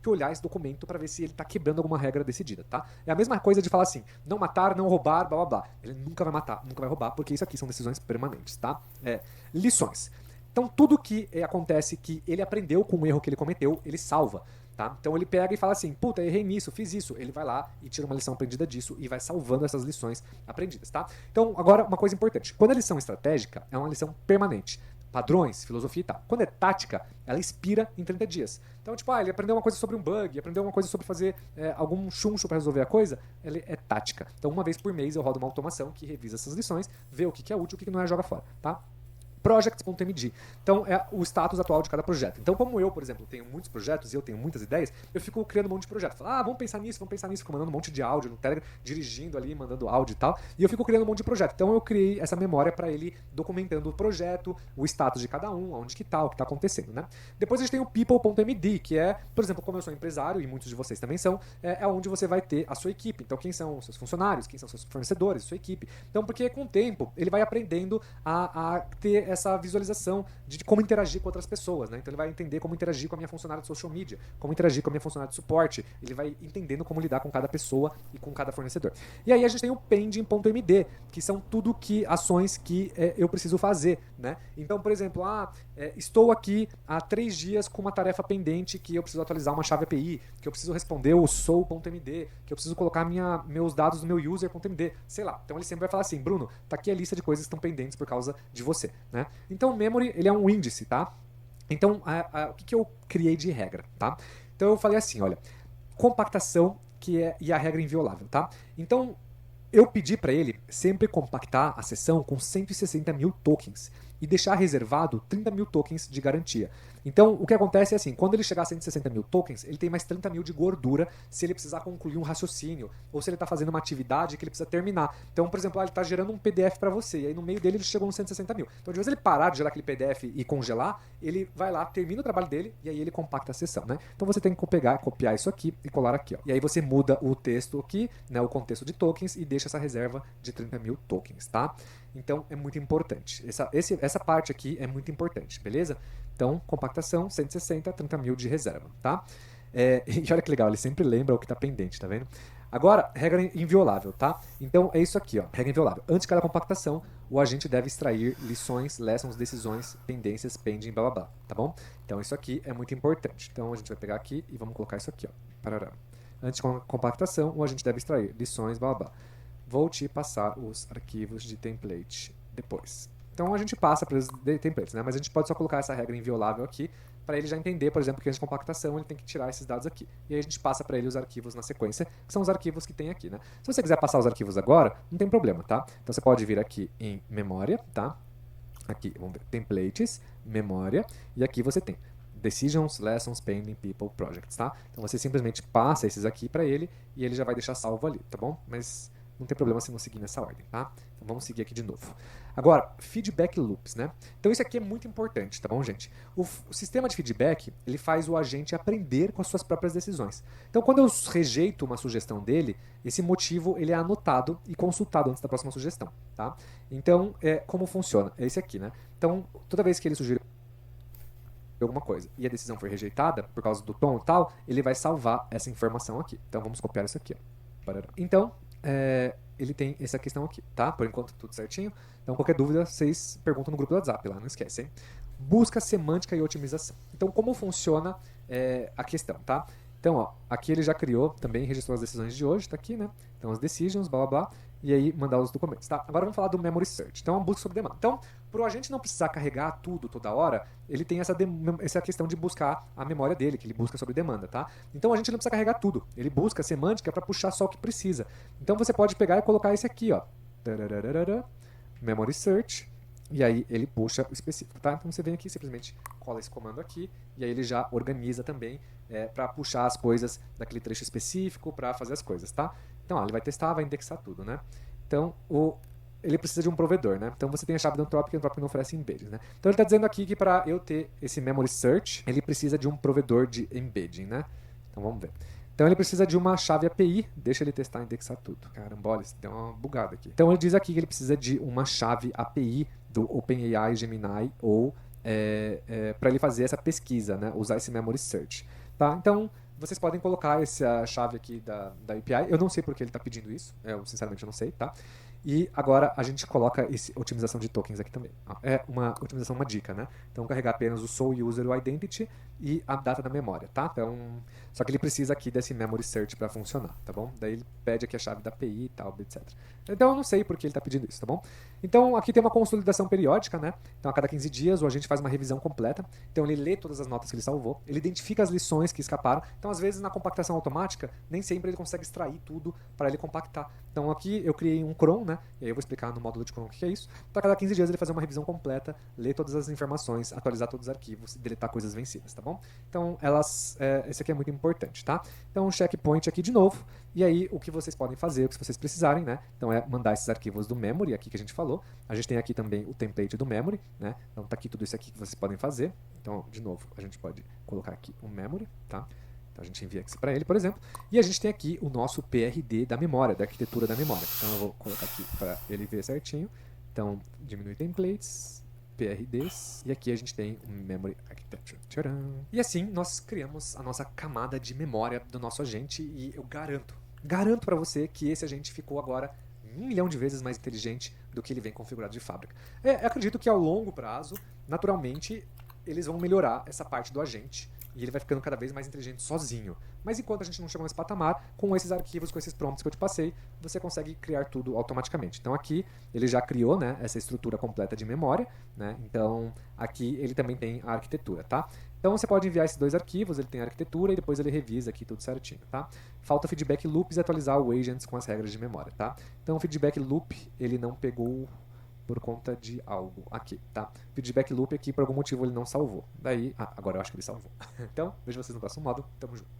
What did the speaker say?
que olhar esse documento para ver se ele está quebrando alguma regra decidida, tá? É a mesma coisa de falar assim, não matar, não roubar, blá blá blá. Ele nunca vai matar, nunca vai roubar, porque isso aqui são decisões permanentes, tá? Lições. Então tudo que acontece que ele aprendeu com o erro que ele cometeu, ele salva. Tá? Então ele pega e fala assim, puta, errei nisso, fiz isso. Ele vai lá e tira uma lição aprendida disso e vai salvando essas lições aprendidas, tá? Então, agora, uma coisa importante. Quando a lição estratégica, é uma lição permanente. Padrões, filosofia e tal. Quando é tática, ela expira em 30 dias. Então, tipo, ele aprendeu uma coisa sobre um bug, aprendeu uma coisa sobre fazer algum chuncho para resolver a coisa, ele é tática. Então, uma vez por mês eu rodo uma automação que revisa essas lições, vê o que é útil e o que não é, joga fora, tá? Projects.md. Então, é o status atual de cada projeto. Então, como eu, por exemplo, tenho muitos projetos e eu tenho muitas ideias, eu fico criando um monte de projetos. Falo, vamos pensar nisso, fico mandando um monte de áudio no Telegram, dirigindo ali, mandando áudio e tal, e eu fico criando um monte de projeto. Então, eu criei essa memória para ele documentando o projeto, o status de cada um, onde que tá, o que tá acontecendo, né? Depois a gente tem o people.md, que é, por exemplo, como eu sou empresário, e muitos de vocês também são, é onde você vai ter a sua equipe. Então, quem são os seus funcionários, quem são os seus fornecedores, sua equipe. Então, porque com o tempo, ele vai aprendendo a ter essa visualização de como interagir com outras pessoas, né? Então ele vai entender como interagir com a minha funcionária de social media, como interagir com a minha funcionária de suporte, ele vai entendendo como lidar com cada pessoa e com cada fornecedor. E aí a gente tem o pending.md, que são tudo que ações que eu preciso fazer, né? Então, por exemplo, estou aqui há 3 dias com uma tarefa pendente que eu preciso atualizar uma chave API, que eu preciso responder o soul.md, que eu preciso colocar meus dados do meu user.md, sei lá. Então ele sempre vai falar assim, Bruno, tá aqui a lista de coisas que estão pendentes por causa de você, né? Então o memory, ele é um índice, tá? Então, o que eu criei de regra, tá? Então eu falei assim, olha, compactação e a regra inviolável, tá? Então, eu pedi para ele sempre compactar a sessão com 160 mil tokens e deixar reservado 30 mil tokens de garantia. Então, o que acontece é assim, quando ele chegar a 160 mil tokens, ele tem mais 30 mil de gordura se ele precisar concluir um raciocínio, ou se ele está fazendo uma atividade que ele precisa terminar. Então, por exemplo, ele está gerando um PDF para você, e aí no meio dele ele chegou nos 160 mil. Então, de vez ele parar de gerar aquele PDF e congelar, ele vai lá, termina o trabalho dele, e aí ele compacta a sessão, né? Então você tem que pegar, copiar isso aqui e colar aqui, ó. E aí você muda o texto aqui, né, o contexto de tokens, e deixa essa reserva de 30 mil tokens, tá? Então é muito importante. Essa parte aqui é muito importante, beleza? Então, compactação, 160, 30 mil de reserva, tá? E olha que legal, ele sempre lembra o que está pendente, tá vendo? Agora, regra inviolável, tá? Então é isso aqui, ó. Regra inviolável. Antes de cada compactação, o agente deve extrair lições, lessons, decisões, pendências, pending, blá blá blá, tá bom? Então isso aqui é muito importante. Então a gente vai pegar aqui e vamos colocar isso aqui, ó. Parará. Antes de compactação, o agente deve extrair lições, blá blá blá. Vou te passar os arquivos de template depois. Então a gente passa para os templates, né? Mas a gente pode só colocar essa regra inviolável aqui para ele já entender, por exemplo, que antes de compactação ele tem que tirar esses dados aqui. E aí a gente passa para ele os arquivos na sequência, que são os arquivos que tem aqui, né? Se você quiser passar os arquivos agora, não tem problema, tá? Então você pode vir aqui em memória, tá? Aqui, vamos ver, templates, memória, e aqui você tem Decisions, Lessons, Pending, People, Projects, tá? Então você simplesmente passa esses aqui para ele e ele já vai deixar salvo ali, tá bom? Mas não tem problema se não seguir nessa ordem, tá? Então vamos seguir aqui de novo. Agora, feedback loops, né? Então isso aqui é muito importante, tá bom, gente? O sistema de feedback, ele faz o agente aprender com as suas próprias decisões. Então quando eu rejeito uma sugestão dele, esse motivo ele é anotado e consultado antes da próxima sugestão, tá? Então, como funciona? É esse aqui, né? Então, toda vez que ele sugerir alguma coisa e a decisão foi rejeitada por causa do tom e tal, ele vai salvar essa informação aqui. Então vamos copiar isso aqui, ó. Então, ele tem essa questão aqui, tá? Por enquanto tudo certinho. Então qualquer dúvida vocês perguntam no grupo do WhatsApp lá, não esquece, hein? Busca semântica e otimização. Então como funciona a questão, tá? Então, ó, aqui ele já criou, também registrou as decisões de hoje, tá aqui, né? Então as decisions, blá blá blá, e aí mandar os documentos, tá? Agora vamos falar do memory search. Então é uma busca sob demanda. Então, para o agente não precisar carregar tudo toda hora, ele tem essa questão de buscar a memória dele, que ele busca sob demanda, tá? Então a gente não precisa carregar tudo. Ele busca a semântica para puxar só o que precisa. Então você pode pegar e colocar esse aqui, ó. Memory search. E aí ele puxa o específico, tá? Então você vem aqui, simplesmente cola esse comando aqui, e aí ele já organiza também para puxar as coisas daquele trecho específico, para fazer as coisas, tá? Então, ele vai testar, vai indexar tudo, né? Então, ele precisa de um provedor, né? Então você tem a chave do Anthropic, e o Anthropic não oferece embeddings, né? Então ele está dizendo aqui que para eu ter esse memory search, ele precisa de um provedor de embedding, né? Então vamos ver. Então ele precisa de uma chave API, deixa ele testar e indexar tudo. Caramba, olha, deu uma bugada aqui. Então ele diz aqui que ele precisa de uma chave API do OpenAI Gemini ou para ele fazer essa pesquisa, né? Usar esse memory search. Tá? Então vocês podem colocar essa chave aqui da API. Eu não sei porque ele está pedindo isso, eu sinceramente não sei, tá? E agora a gente coloca esse otimização de tokens aqui também. É uma otimização, uma dica, né? Então carregar apenas o sole user, o identity e a data da memória, tá? Então, só que ele precisa aqui desse memory search para funcionar, tá bom? Daí ele pede aqui a chave da API e tal, etc. Então eu não sei porque ele está pedindo isso, tá bom? Então aqui tem uma consolidação periódica, né? Então a cada 15 dias o agente faz uma revisão completa. Então ele lê todas as notas que ele salvou, ele identifica as lições que escaparam. Então às vezes na compactação automática nem sempre ele consegue extrair tudo para ele compactar. Então aqui eu criei um cron, né? E aí eu vou explicar no módulo de cron o que é isso. Então a cada 15 dias ele fazer uma revisão completa, ler todas as informações, atualizar todos os arquivos, deletar coisas vencidas, tá bom? Então esse aqui é muito importante, tá? Então checkpoint aqui de novo. E aí o que vocês podem fazer, o que vocês precisarem, né? Então é mandar esses arquivos do memory aqui que a gente falou. A gente tem aqui também o template do memory, né? Então tá aqui tudo isso aqui que vocês podem fazer. Então, de novo, a gente pode colocar aqui o memory, tá? Então a gente envia aqui para ele, por exemplo. E a gente tem aqui o nosso PRD da memória, da arquitetura da memória. Então eu vou colocar aqui para ele ver certinho. Então, diminui templates, PRDs, e aqui a gente tem o Memory Architecture. Tcharam! E assim nós criamos a nossa camada de memória do nosso agente e eu garanto para você que esse agente ficou agora 1 milhão de vezes mais inteligente do que ele vem configurado de fábrica. Acredito que ao longo prazo, naturalmente, eles vão melhorar essa parte do agente e ele vai ficando cada vez mais inteligente sozinho. Mas enquanto a gente não chegou nesse patamar, com esses arquivos, com esses prompts que eu te passei, você consegue criar tudo automaticamente. Então aqui ele já criou, né, essa estrutura completa de memória, né? Então aqui ele também tem a arquitetura, tá? Então você pode enviar esses dois arquivos, ele tem a arquitetura e depois ele revisa aqui tudo certinho, tá? Falta feedback loops e atualizar o agents com as regras de memória, tá? Então o feedback loop ele não pegou por conta de algo aqui, tá? Feedback loop aqui, por algum motivo, ele não salvou. Daí, agora eu acho que ele salvou. Então, vejo vocês no próximo módulo. Tamo junto.